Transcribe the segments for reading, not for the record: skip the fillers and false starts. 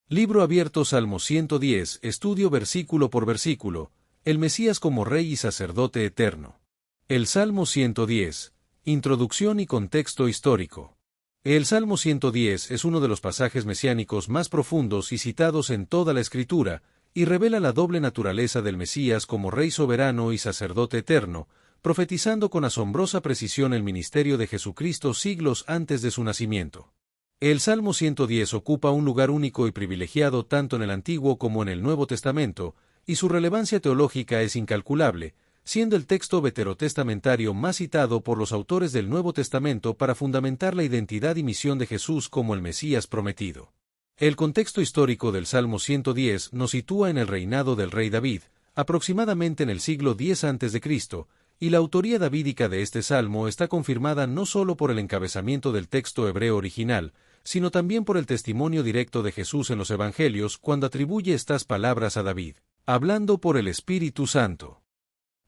Libro abierto Salmo 110, estudio versículo por versículo, el Mesías como Rey y Sacerdote eterno. El Salmo 110, introducción y contexto histórico. El Salmo 110 es uno de los pasajes mesiánicos más profundos y citados en toda la Escritura, y revela la doble naturaleza del Mesías como Rey soberano y Sacerdote eterno, profetizando con asombrosa precisión el ministerio de Jesucristo siglos antes de su nacimiento. El Salmo 110 ocupa un lugar único y privilegiado tanto en el Antiguo como en el Nuevo Testamento, y su relevancia teológica es incalculable, siendo el texto veterotestamentario más citado por los autores del Nuevo Testamento para fundamentar la identidad y misión de Jesús como el Mesías prometido. El contexto histórico del Salmo 110 nos sitúa en el reinado del rey David, aproximadamente en el siglo X a.C., y la autoría davídica de este salmo está confirmada no solo por el encabezamiento del texto hebreo original, sino también por el testimonio directo de Jesús en los Evangelios cuando atribuye estas palabras a David, hablando por el Espíritu Santo.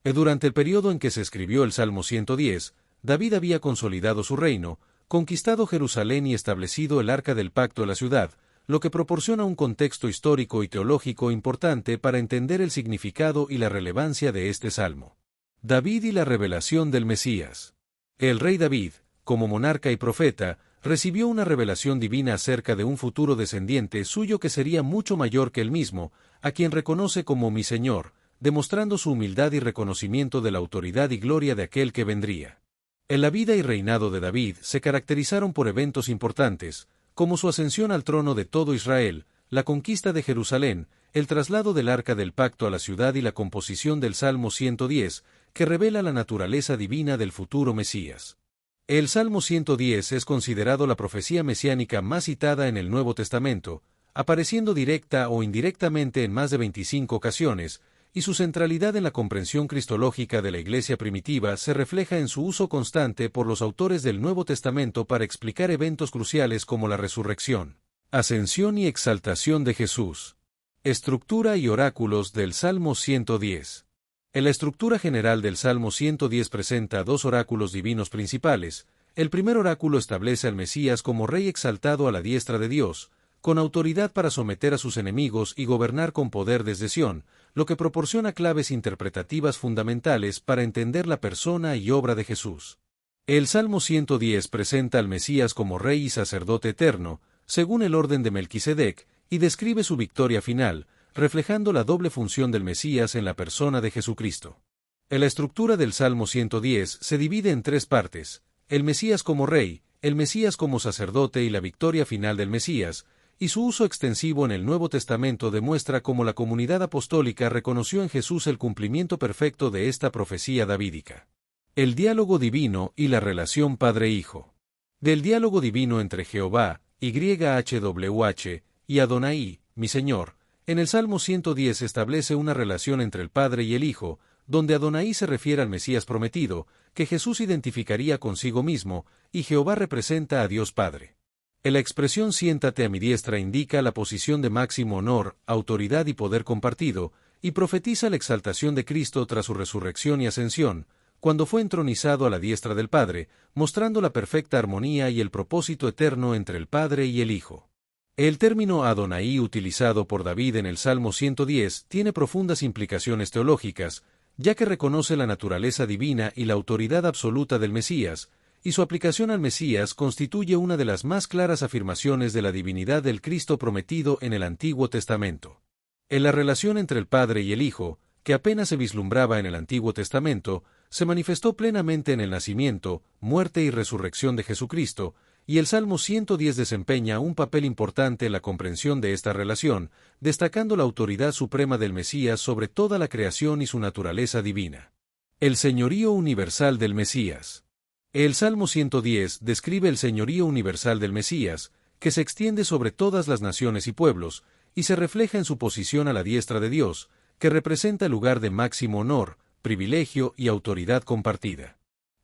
Durante el periodo en que se escribió el Salmo 110, David había consolidado su reino, conquistado Jerusalén y establecido el Arca del Pacto en la ciudad, lo que proporciona un contexto histórico y teológico importante para entender el significado y la relevancia de este salmo. David y la revelación del Mesías. El rey David, como monarca y profeta, recibió una revelación divina acerca de un futuro descendiente suyo que sería mucho mayor que él mismo, a quien reconoce como mi Señor, demostrando su humildad y reconocimiento de la autoridad y gloria de aquel que vendría. En la vida y reinado de David se caracterizaron por eventos importantes, como su ascensión al trono de todo Israel, la conquista de Jerusalén, el traslado del Arca del Pacto a la ciudad y la composición del Salmo 110, que revela la naturaleza divina del futuro Mesías. El Salmo 110 es considerado la profecía mesiánica más citada en el Nuevo Testamento, apareciendo directa o indirectamente en más de 25 ocasiones, y su centralidad en la comprensión cristológica de la Iglesia primitiva se refleja en su uso constante por los autores del Nuevo Testamento para explicar eventos cruciales como la resurrección, ascensión y exaltación de Jesús. Estructura y oráculos del Salmo 110. En la estructura general del Salmo 110 presenta dos oráculos divinos principales. El primer oráculo establece al Mesías como Rey exaltado a la diestra de Dios, con autoridad para someter a sus enemigos y gobernar con poder desde Sión, lo que proporciona claves interpretativas fundamentales para entender la persona y obra de Jesús. El Salmo 110 presenta al Mesías como Rey y Sacerdote eterno, según el orden de Melquisedec, y describe su victoria final, reflejando la doble función del Mesías en la persona de Jesucristo. En la estructura del Salmo 110 se divide en tres partes: el Mesías como Rey, el Mesías como Sacerdote y la victoria final del Mesías, y su uso extensivo en el Nuevo Testamento demuestra cómo la comunidad apostólica reconoció en Jesús el cumplimiento perfecto de esta profecía davídica. El diálogo divino y la relación Padre-Hijo. Del diálogo divino entre Jehová, YHWH, y Adonai, mi Señor, en el Salmo 110 establece una relación entre el Padre y el Hijo, donde Adonai se refiere al Mesías prometido, que Jesús identificaría consigo mismo, y Jehová representa a Dios Padre. En la expresión siéntate a mi diestra indica la posición de máximo honor, autoridad y poder compartido, y profetiza la exaltación de Cristo tras su resurrección y ascensión, cuando fue entronizado a la diestra del Padre, mostrando la perfecta armonía y el propósito eterno entre el Padre y el Hijo. El término Adonai utilizado por David en el Salmo 110 tiene profundas implicaciones teológicas, ya que reconoce la naturaleza divina y la autoridad absoluta del Mesías, y su aplicación al Mesías constituye una de las más claras afirmaciones de la divinidad del Cristo prometido en el Antiguo Testamento. En la relación entre el Padre y el Hijo, que apenas se vislumbraba en el Antiguo Testamento, se manifestó plenamente en el nacimiento, muerte y resurrección de Jesucristo, y el Salmo 110 desempeña un papel importante en la comprensión de esta relación, destacando la autoridad suprema del Mesías sobre toda la creación y su naturaleza divina. El señorío universal del Mesías. El Salmo 110 describe el señorío universal del Mesías, que se extiende sobre todas las naciones y pueblos, y se refleja en su posición a la diestra de Dios, que representa el lugar de máximo honor, privilegio y autoridad compartida.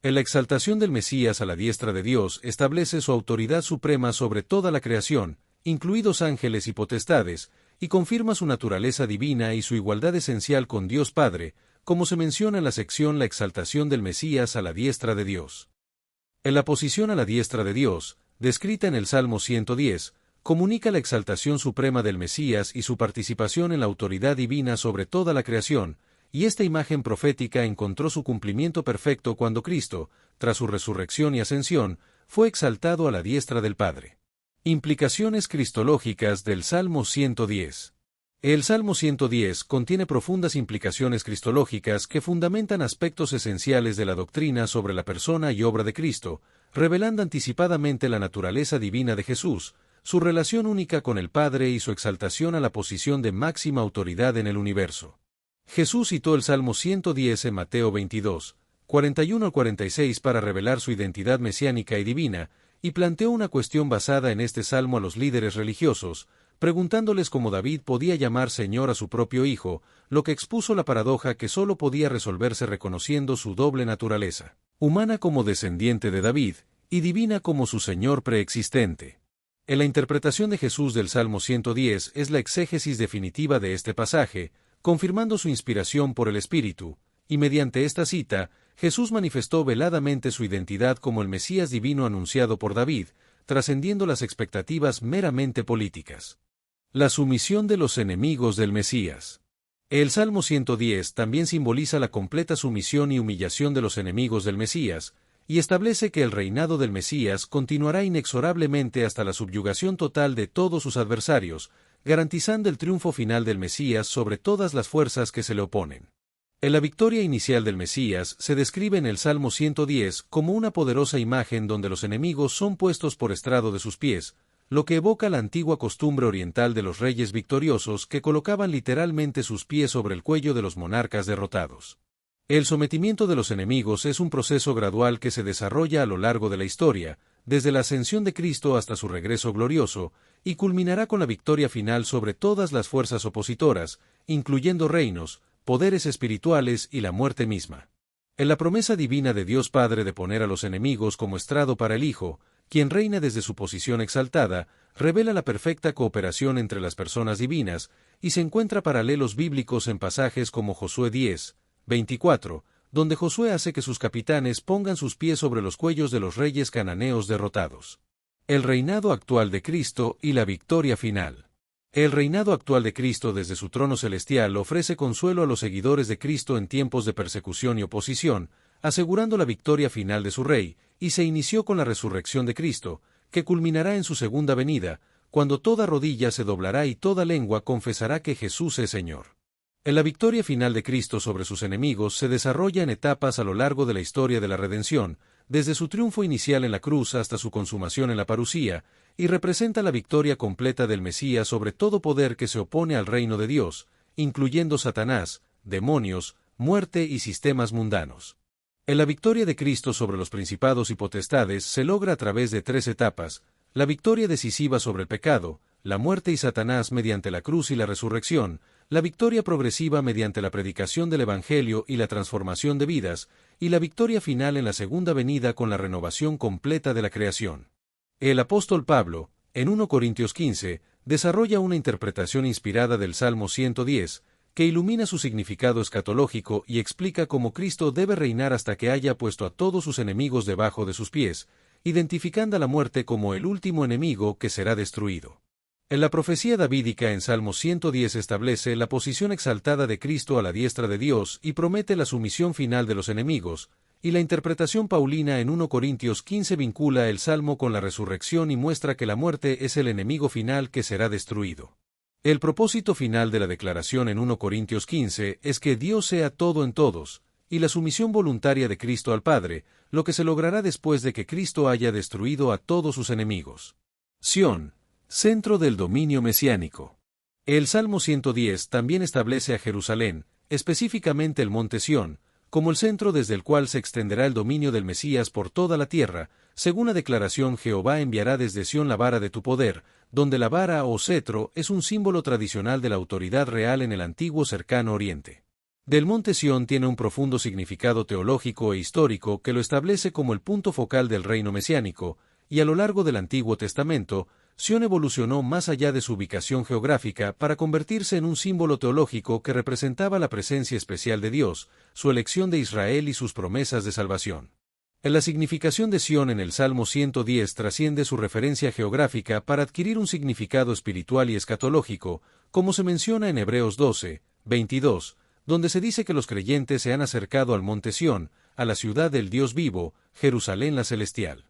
En la exaltación del Mesías a la diestra de Dios establece su autoridad suprema sobre toda la creación, incluidos ángeles y potestades, y confirma su naturaleza divina y su igualdad esencial con Dios Padre, como se menciona en la sección La exaltación del Mesías a la diestra de Dios. En la posición a la diestra de Dios, descrita en el Salmo 110, comunica la exaltación suprema del Mesías y su participación en la autoridad divina sobre toda la creación, y esta imagen profética encontró su cumplimiento perfecto cuando Cristo, tras su resurrección y ascensión, fue exaltado a la diestra del Padre. Implicaciones cristológicas del Salmo 110. El Salmo 110 contiene profundas implicaciones cristológicas que fundamentan aspectos esenciales de la doctrina sobre la persona y obra de Cristo, revelando anticipadamente la naturaleza divina de Jesús, su relación única con el Padre y su exaltación a la posición de máxima autoridad en el universo. Jesús citó el Salmo 110 en Mateo 22, 41-46 para revelar su identidad mesiánica y divina, y planteó una cuestión basada en este salmo a los líderes religiosos, preguntándoles cómo David podía llamar Señor a su propio Hijo, lo que expuso la paradoja que sólo podía resolverse reconociendo su doble naturaleza, humana como descendiente de David, y divina como su Señor preexistente. En la interpretación de Jesús del Salmo 110 es la exégesis definitiva de este pasaje, confirmando su inspiración por el Espíritu, y mediante esta cita, Jesús manifestó veladamente su identidad como el Mesías divino anunciado por David, trascendiendo las expectativas meramente políticas. La sumisión de los enemigos del Mesías. El Salmo 110 también simboliza la completa sumisión y humillación de los enemigos del Mesías, y establece que el reinado del Mesías continuará inexorablemente hasta la subyugación total de todos sus adversarios, garantizando el triunfo final del Mesías sobre todas las fuerzas que se le oponen. En la victoria inicial del Mesías se describe en el Salmo 110 como una poderosa imagen donde los enemigos son puestos por estrado de sus pies, lo que evoca la antigua costumbre oriental de los reyes victoriosos que colocaban literalmente sus pies sobre el cuello de los monarcas derrotados. El sometimiento de los enemigos es un proceso gradual que se desarrolla a lo largo de la historia, desde la ascensión de Cristo hasta su regreso glorioso, y culminará con la victoria final sobre todas las fuerzas opositoras, incluyendo reinos, poderes espirituales y la muerte misma. En la promesa divina de Dios Padre de poner a los enemigos como estrado para el Hijo, quien reina desde su posición exaltada, revela la perfecta cooperación entre las personas divinas, y se encuentra paralelos bíblicos en pasajes como Josué 10, 24, donde Josué hace que sus capitanes pongan sus pies sobre los cuellos de los reyes cananeos derrotados. El reinado actual de Cristo y la victoria final. El reinado actual de Cristo desde su trono celestial ofrece consuelo a los seguidores de Cristo en tiempos de persecución y oposición, asegurando la victoria final de su Rey, y se inició con la resurrección de Cristo, que culminará en su segunda venida, cuando toda rodilla se doblará y toda lengua confesará que Jesús es Señor. En la victoria final de Cristo sobre sus enemigos se desarrolla en etapas a lo largo de la historia de la redención, desde su triunfo inicial en la cruz hasta su consumación en la parucía, y representa la victoria completa del Mesías sobre todo poder que se opone al reino de Dios, incluyendo Satanás, demonios, muerte y sistemas mundanos. En la victoria de Cristo sobre los principados y potestades se logra a través de 3 etapas: la victoria decisiva sobre el pecado, la muerte y Satanás mediante la cruz y la resurrección, la victoria progresiva mediante la predicación del Evangelio y la transformación de vidas, y la victoria final en la segunda venida con la renovación completa de la creación. El apóstol Pablo, en 1 Corintios 15, desarrolla una interpretación inspirada del Salmo 110, que ilumina su significado escatológico y explica cómo Cristo debe reinar hasta que haya puesto a todos sus enemigos debajo de sus pies, identificando a la muerte como el último enemigo que será destruido. En la profecía davídica en Salmo 110 establece la posición exaltada de Cristo a la diestra de Dios y promete la sumisión final de los enemigos, y la interpretación paulina en 1 Corintios 15 vincula el Salmo con la resurrección y muestra que la muerte es el enemigo final que será destruido. El propósito final de la declaración en 1 Corintios 15 es que Dios sea todo en todos, y la sumisión voluntaria de Cristo al Padre, lo que se logrará después de que Cristo haya destruido a todos sus enemigos. Sión, centro del dominio mesiánico. El Salmo 110 también establece a Jerusalén, específicamente el monte Sión, como el centro desde el cual se extenderá el dominio del Mesías por toda la tierra. Según la declaración, Jehová enviará desde Sión la vara de tu poder, donde la vara o cetro es un símbolo tradicional de la autoridad real en el antiguo cercano oriente. Del monte Sión tiene un profundo significado teológico e histórico que lo establece como el punto focal del reino mesiánico, y a lo largo del Antiguo Testamento, Sión evolucionó más allá de su ubicación geográfica para convertirse en un símbolo teológico que representaba la presencia especial de Dios, su elección de Israel y sus promesas de salvación. La significación de Sión en el Salmo 110 trasciende su referencia geográfica para adquirir un significado espiritual y escatológico, como se menciona en Hebreos 12, 22, donde se dice que los creyentes se han acercado al monte Sión, a la ciudad del Dios vivo, Jerusalén la celestial.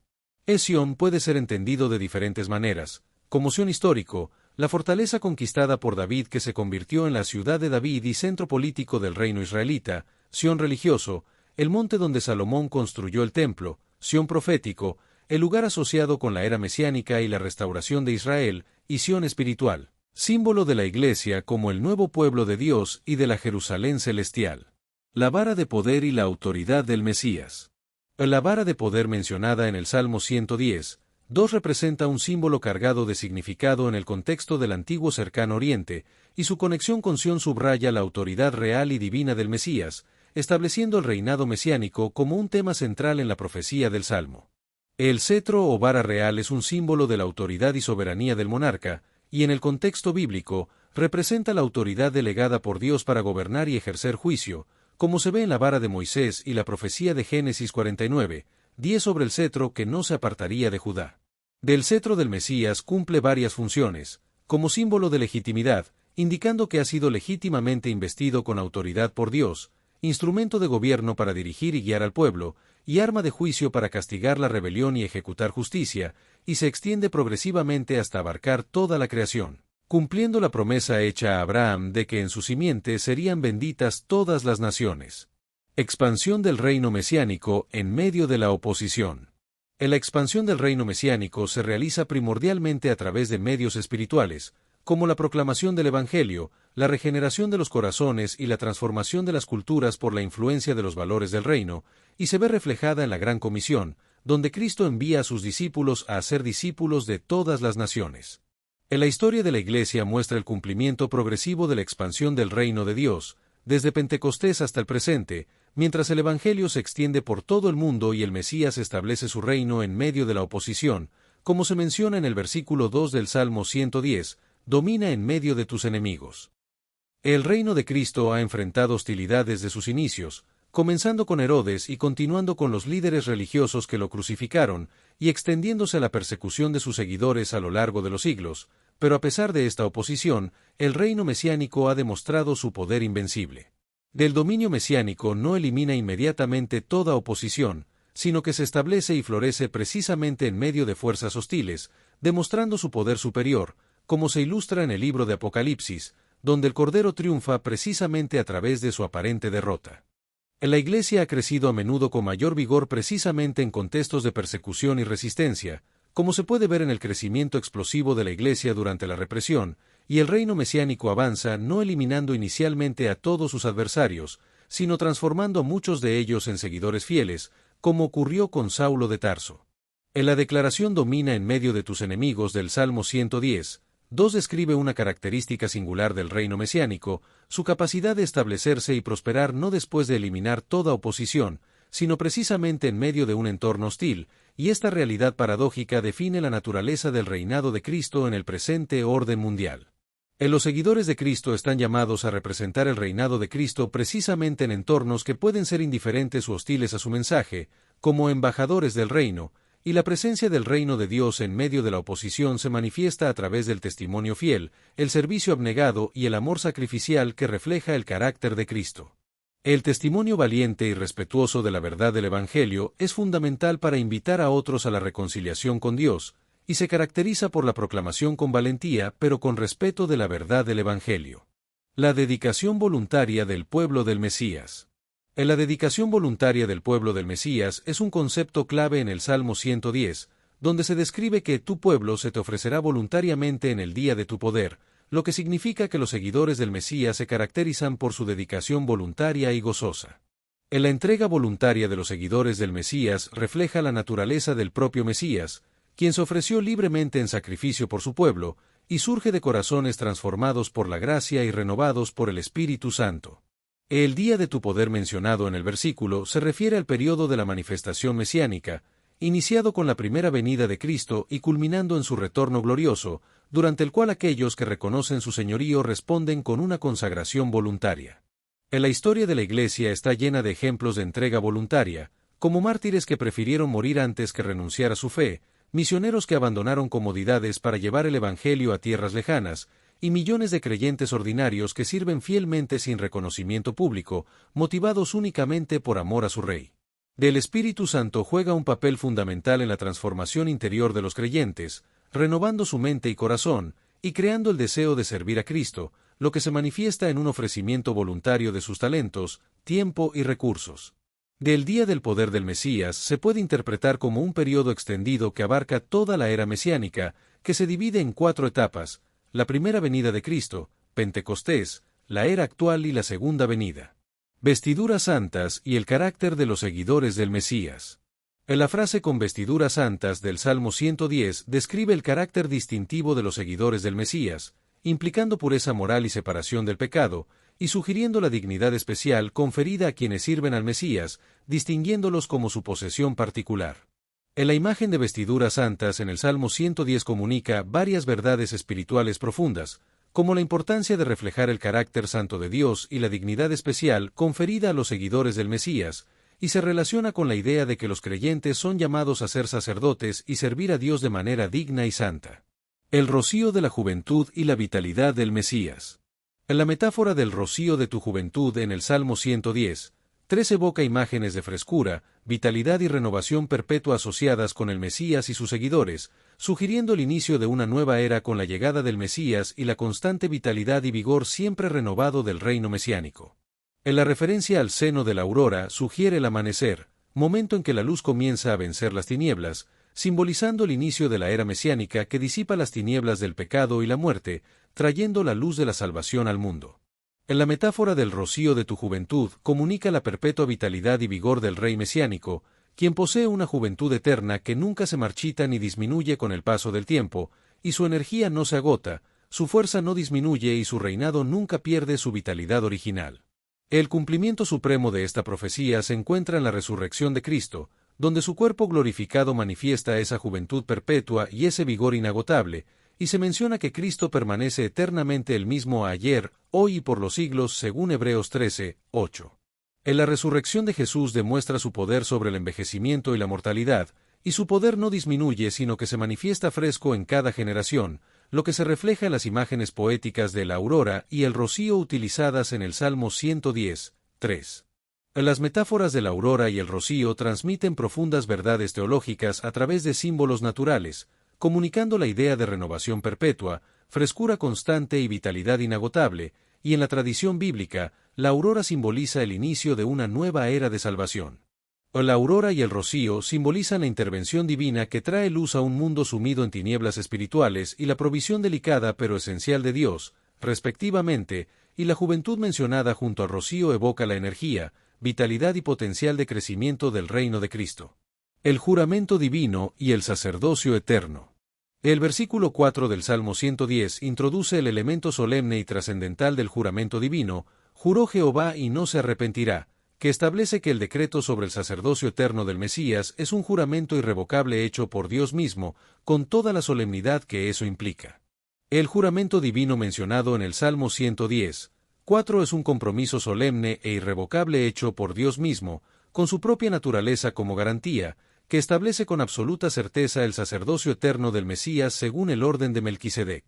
Sión puede ser entendido de diferentes maneras, como Sión histórico, la fortaleza conquistada por David que se convirtió en la ciudad de David y centro político del reino israelita; Sión religioso, el monte donde Salomón construyó el templo; Sión profético, el lugar asociado con la era mesiánica y la restauración de Israel; y Sión espiritual, símbolo de la Iglesia como el nuevo pueblo de Dios y de la Jerusalén celestial. La vara de poder y la autoridad del Mesías. La vara de poder mencionada en el Salmo 110, 2 representa un símbolo cargado de significado en el contexto del antiguo Cercano Oriente, y su conexión con Sión subraya la autoridad real y divina del Mesías, estableciendo el reinado mesiánico como un tema central en la profecía del Salmo. El cetro o vara real es un símbolo de la autoridad y soberanía del monarca, y en el contexto bíblico, representa la autoridad delegada por Dios para gobernar y ejercer juicio, como se ve en la vara de Moisés y la profecía de Génesis 49, 10 sobre el cetro que no se apartaría de Judá. Del cetro del Mesías cumple varias funciones, como símbolo de legitimidad, indicando que ha sido legítimamente investido con autoridad por Dios, instrumento de gobierno para dirigir y guiar al pueblo, y arma de juicio para castigar la rebelión y ejecutar justicia, y se extiende progresivamente hasta abarcar toda la creación, cumpliendo la promesa hecha a Abraham de que en su simiente serían benditas todas las naciones. Expansión del reino mesiánico en medio de la oposición. La expansión del reino mesiánico se realiza primordialmente a través de medios espirituales, como la proclamación del Evangelio, la regeneración de los corazones y la transformación de las culturas por la influencia de los valores del reino, y se ve reflejada en la Gran Comisión, donde Cristo envía a sus discípulos a ser discípulos de todas las naciones. En la historia de la Iglesia muestra el cumplimiento progresivo de la expansión del reino de Dios, desde Pentecostés hasta el presente, mientras el Evangelio se extiende por todo el mundo y el Mesías establece su reino en medio de la oposición, como se menciona en el versículo 2 del Salmo 110, domina en medio de tus enemigos. El reino de Cristo ha enfrentado hostilidad desde sus inicios, comenzando con Herodes y continuando con los líderes religiosos que lo crucificaron, y extendiéndose a la persecución de sus seguidores a lo largo de los siglos, pero a pesar de esta oposición, el reino mesiánico ha demostrado su poder invencible. Del dominio mesiánico no elimina inmediatamente toda oposición, sino que se establece y florece precisamente en medio de fuerzas hostiles, demostrando su poder superior, como se ilustra en el libro de Apocalipsis, donde el Cordero triunfa precisamente a través de su aparente derrota. La Iglesia ha crecido a menudo con mayor vigor precisamente en contextos de persecución y resistencia, como se puede ver en el crecimiento explosivo de la Iglesia durante la represión, y el reino mesiánico avanza no eliminando inicialmente a todos sus adversarios, sino transformando a muchos de ellos en seguidores fieles, como ocurrió con Saulo de Tarso. En la declaración domina en medio de tus enemigos del Salmo 110, 2 describe una característica singular del reino mesiánico, su capacidad de establecerse y prosperar no después de eliminar toda oposición, sino precisamente en medio de un entorno hostil, y esta realidad paradójica define la naturaleza del reinado de Cristo en el presente orden mundial. Los seguidores de Cristo están llamados a representar el reinado de Cristo precisamente en entornos que pueden ser indiferentes u hostiles a su mensaje, como embajadores del reino, y la presencia del reino de Dios en medio de la oposición se manifiesta a través del testimonio fiel, el servicio abnegado y el amor sacrificial que refleja el carácter de Cristo. El testimonio valiente y respetuoso de la verdad del Evangelio es fundamental para invitar a otros a la reconciliación con Dios, y se caracteriza por la proclamación con valentía pero con respeto de la verdad del Evangelio. La dedicación voluntaria del pueblo del Mesías. La dedicación voluntaria del pueblo del Mesías es un concepto clave en el Salmo 110, donde se describe que tu pueblo se te ofrecerá voluntariamente en el día de tu poder, lo que significa que los seguidores del Mesías se caracterizan por su dedicación voluntaria y gozosa. La entrega voluntaria de los seguidores del Mesías refleja la naturaleza del propio Mesías, quien se ofreció libremente en sacrificio por su pueblo, y surge de corazones transformados por la gracia y renovados por el Espíritu Santo. El día de tu poder mencionado en el versículo se refiere al periodo de la manifestación mesiánica, iniciado con la primera venida de Cristo y culminando en su retorno glorioso, durante el cual aquellos que reconocen su señorío responden con una consagración voluntaria. La historia de la Iglesia está llena de ejemplos de entrega voluntaria, como mártires que prefirieron morir antes que renunciar a su fe, misioneros que abandonaron comodidades para llevar el Evangelio a tierras lejanas, y millones de creyentes ordinarios que sirven fielmente sin reconocimiento público, motivados únicamente por amor a su Rey. El Espíritu Santo juega un papel fundamental en la transformación interior de los creyentes, renovando su mente y corazón, y creando el deseo de servir a Cristo, lo que se manifiesta en un ofrecimiento voluntario de sus talentos, tiempo y recursos. Del día del poder del Mesías se puede interpretar como un periodo extendido que abarca toda la era mesiánica, que se divide en 4 etapas: la primera venida de Cristo, Pentecostés, la era actual y la segunda venida. Vestiduras santas y el carácter de los seguidores del Mesías. La frase con vestiduras santas del Salmo 110 describe el carácter distintivo de los seguidores del Mesías, implicando pureza moral y separación del pecado, y sugiriendo la dignidad especial conferida a quienes sirven al Mesías, distinguiéndolos como su posesión particular. En la imagen de vestiduras santas en el Salmo 110 comunica varias verdades espirituales profundas, como la importancia de reflejar el carácter santo de Dios y la dignidad especial conferida a los seguidores del Mesías, y se relaciona con la idea de que los creyentes son llamados a ser sacerdotes y servir a Dios de manera digna y santa. El rocío de la juventud y la vitalidad del Mesías. En la metáfora del rocío de tu juventud en el Salmo 110, 3 evoca imágenes de frescura, vitalidad y renovación perpetua asociadas con el Mesías y sus seguidores, sugiriendo el inicio de una nueva era con la llegada del Mesías y la constante vitalidad y vigor siempre renovado del reino mesiánico. En la referencia al seno de la aurora sugiere el amanecer, momento en que la luz comienza a vencer las tinieblas, simbolizando el inicio de la era mesiánica que disipa las tinieblas del pecado y la muerte, trayendo la luz de la salvación al mundo. En la metáfora del rocío de tu juventud comunica la perpetua vitalidad y vigor del rey mesiánico, quien posee una juventud eterna que nunca se marchita ni disminuye con el paso del tiempo, y su energía no se agota, su fuerza no disminuye y su reinado nunca pierde su vitalidad original. El cumplimiento supremo de esta profecía se encuentra en la resurrección de Cristo, donde su cuerpo glorificado manifiesta esa juventud perpetua y ese vigor inagotable, y se menciona que Cristo permanece eternamente el mismo ayer, hoy y por los siglos según Hebreos 13, 8. En la resurrección de Jesús demuestra su poder sobre el envejecimiento y la mortalidad, y su poder no disminuye sino que se manifiesta fresco en cada generación, lo que se refleja en las imágenes poéticas de la aurora y el rocío utilizadas en el Salmo 110, 3. Las metáforas de la aurora y el rocío transmiten profundas verdades teológicas a través de símbolos naturales, comunicando la idea de renovación perpetua, frescura constante y vitalidad inagotable, y en la tradición bíblica, la aurora simboliza el inicio de una nueva era de salvación. La aurora y el rocío simbolizan la intervención divina que trae luz a un mundo sumido en tinieblas espirituales y la provisión delicada pero esencial de Dios, respectivamente, y la juventud mencionada junto al rocío evoca la energía, vitalidad y potencial de crecimiento del reino de Cristo. El juramento divino y el sacerdocio eterno. El versículo 4 del Salmo 110 introduce el elemento solemne y trascendental del juramento divino: juró Jehová y no se arrepentirá, que establece que el decreto sobre el sacerdocio eterno del Mesías es un juramento irrevocable hecho por Dios mismo, con toda la solemnidad que eso implica. El juramento divino mencionado en el Salmo 110, 4 es un compromiso solemne e irrevocable hecho por Dios mismo, con su propia naturaleza como garantía, que establece con absoluta certeza el sacerdocio eterno del Mesías según el orden de Melquisedec.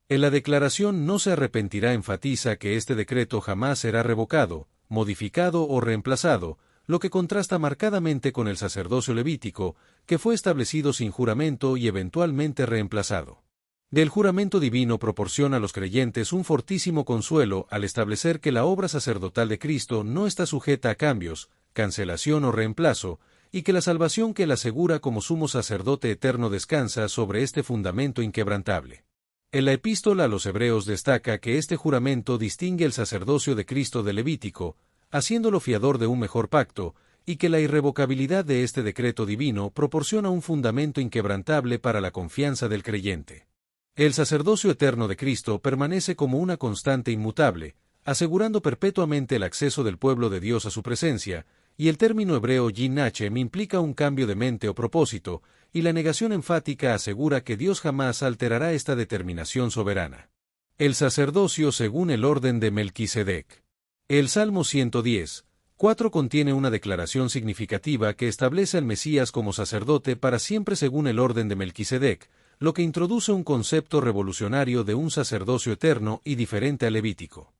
En la declaración no se arrepentirá enfatiza que este decreto jamás será revocado, modificado o reemplazado, lo que contrasta marcadamente con el sacerdocio levítico, que fue establecido sin juramento y eventualmente reemplazado. Del juramento divino proporciona a los creyentes un fortísimo consuelo al establecer que la obra sacerdotal de Cristo no está sujeta a cambios, cancelación o reemplazo, y que la salvación que él asegura como sumo sacerdote eterno descansa sobre este fundamento inquebrantable. En la epístola a los Hebreos destaca que este juramento distingue el sacerdocio de Cristo del Levítico, haciéndolo fiador de un mejor pacto, y que la irrevocabilidad de este decreto divino proporciona un fundamento inquebrantable para la confianza del creyente. El sacerdocio eterno de Cristo permanece como una constante inmutable, asegurando perpetuamente el acceso del pueblo de Dios a su presencia, y el término hebreo yin hachem implica un cambio de mente o propósito, y la negación enfática asegura que Dios jamás alterará esta determinación soberana. El sacerdocio según el orden de Melquisedec. El Salmo 110, 4 contiene una declaración significativa que establece al Mesías como sacerdote para siempre según el orden de Melquisedec, lo que introduce un concepto revolucionario de un sacerdocio eterno y diferente al levítico.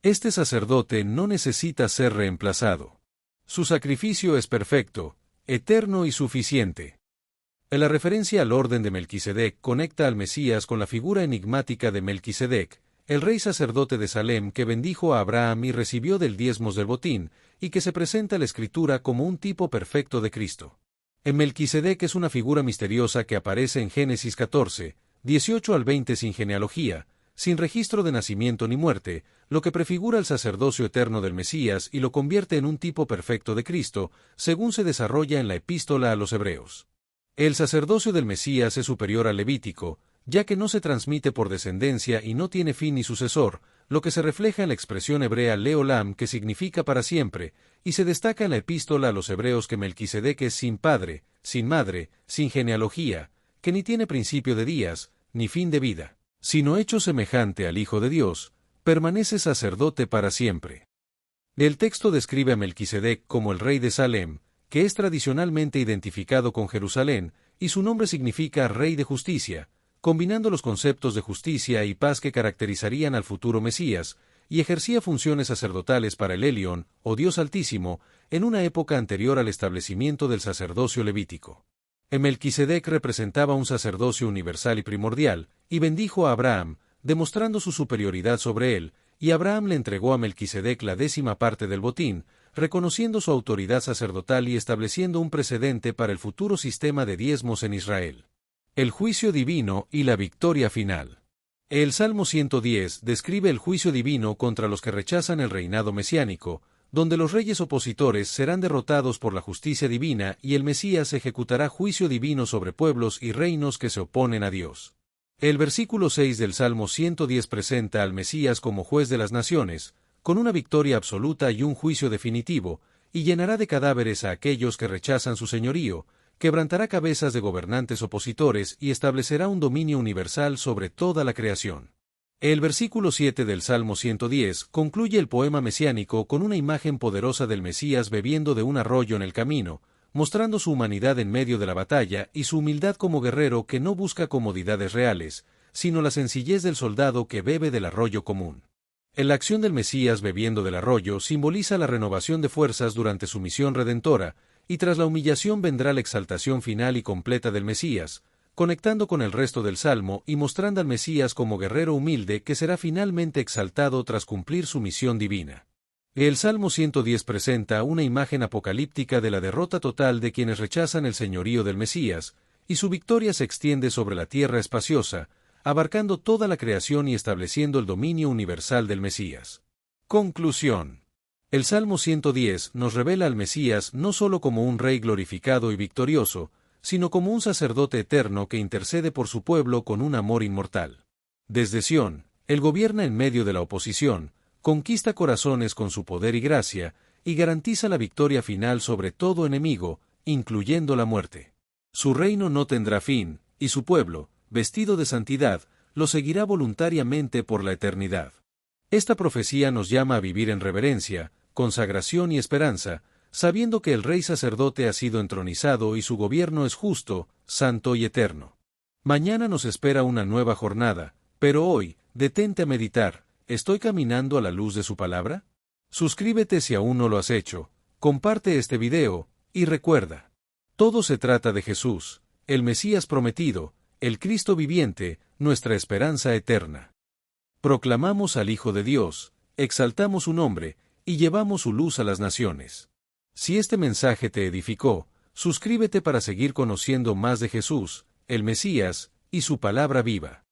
Este sacerdote no necesita ser reemplazado. Su sacrificio es perfecto, eterno y suficiente. La referencia al orden de Melquisedec conecta al Mesías con la figura enigmática de Melquisedec, el rey sacerdote de Salem que bendijo a Abraham y recibió del diezmos del botín, y que se presenta en la Escritura como un tipo perfecto de Cristo. En Melquisedec es una figura misteriosa que aparece en Génesis 14, 18 al 20 sin genealogía, sin registro de nacimiento ni muerte, lo que prefigura el sacerdocio eterno del Mesías y lo convierte en un tipo perfecto de Cristo, según se desarrolla en la Epístola a los Hebreos. El sacerdocio del Mesías es superior al levítico, ya que no se transmite por descendencia y no tiene fin ni sucesor, lo que se refleja en la expresión hebrea Leolam, que significa para siempre, y se destaca en la Epístola a los Hebreos que Melquisedec es sin padre, sin madre, sin genealogía, que ni tiene principio de días, ni fin de vida, sino hecho semejante al Hijo de Dios, permanece sacerdote para siempre. El texto describe a Melquisedec como el rey de Salem, que es tradicionalmente identificado con Jerusalén, y su nombre significa rey de justicia, combinando los conceptos de justicia y paz que caracterizarían al futuro Mesías, y ejercía funciones sacerdotales para el Elión, o Dios Altísimo, en una época anterior al establecimiento del sacerdocio levítico. Melquisedec representaba un sacerdocio universal y primordial, y bendijo a Abraham, demostrando su superioridad sobre él, y Abraham le entregó a Melquisedec la 10ª parte del botín, reconociendo su autoridad sacerdotal y estableciendo un precedente para el futuro sistema de diezmos en Israel. El juicio divino y la victoria final. El Salmo 110 describe el juicio divino contra los que rechazan el reinado mesiánico, donde los reyes opositores serán derrotados por la justicia divina y el Mesías ejecutará juicio divino sobre pueblos y reinos que se oponen a Dios. El versículo 6 del Salmo 110 presenta al Mesías como juez de las naciones, con una victoria absoluta y un juicio definitivo, y llenará de cadáveres a aquellos que rechazan su señorío, quebrantará cabezas de gobernantes opositores y establecerá un dominio universal sobre toda la creación. El versículo 7 del Salmo 110 concluye el poema mesiánico con una imagen poderosa del Mesías bebiendo de un arroyo en el camino, mostrando su humanidad en medio de la batalla y su humildad como guerrero que no busca comodidades reales, sino la sencillez del soldado que bebe del arroyo común. La acción del Mesías bebiendo del arroyo simboliza la renovación de fuerzas durante su misión redentora, y tras la humillación vendrá la exaltación final y completa del Mesías, conectando con el resto del Salmo y mostrando al Mesías como guerrero humilde que será finalmente exaltado tras cumplir su misión divina. El Salmo 110 presenta una imagen apocalíptica de la derrota total de quienes rechazan el señorío del Mesías, y su victoria se extiende sobre la tierra espaciosa, abarcando toda la creación y estableciendo el dominio universal del Mesías. Conclusión. El Salmo 110 nos revela al Mesías no solo como un rey glorificado y victorioso, sino como un sacerdote eterno que intercede por su pueblo con un amor inmortal. Desde Sión, él gobierna en medio de la oposición, conquista corazones con su poder y gracia, y garantiza la victoria final sobre todo enemigo, incluyendo la muerte. Su reino no tendrá fin, y su pueblo, vestido de santidad, lo seguirá voluntariamente por la eternidad. Esta profecía nos llama a vivir en reverencia, consagración y esperanza, sabiendo que el Rey Sacerdote ha sido entronizado y su gobierno es justo, santo y eterno. Mañana nos espera una nueva jornada, pero hoy, detente a meditar, ¿estoy caminando a la luz de su palabra? Suscríbete si aún no lo has hecho, comparte este video, y recuerda, todo se trata de Jesús, el Mesías prometido, el Cristo viviente, nuestra esperanza eterna. Proclamamos al Hijo de Dios, exaltamos su nombre, y llevamos su luz a las naciones. Si este mensaje te edificó, suscríbete para seguir conociendo más de Jesús, el Mesías, y su palabra viva.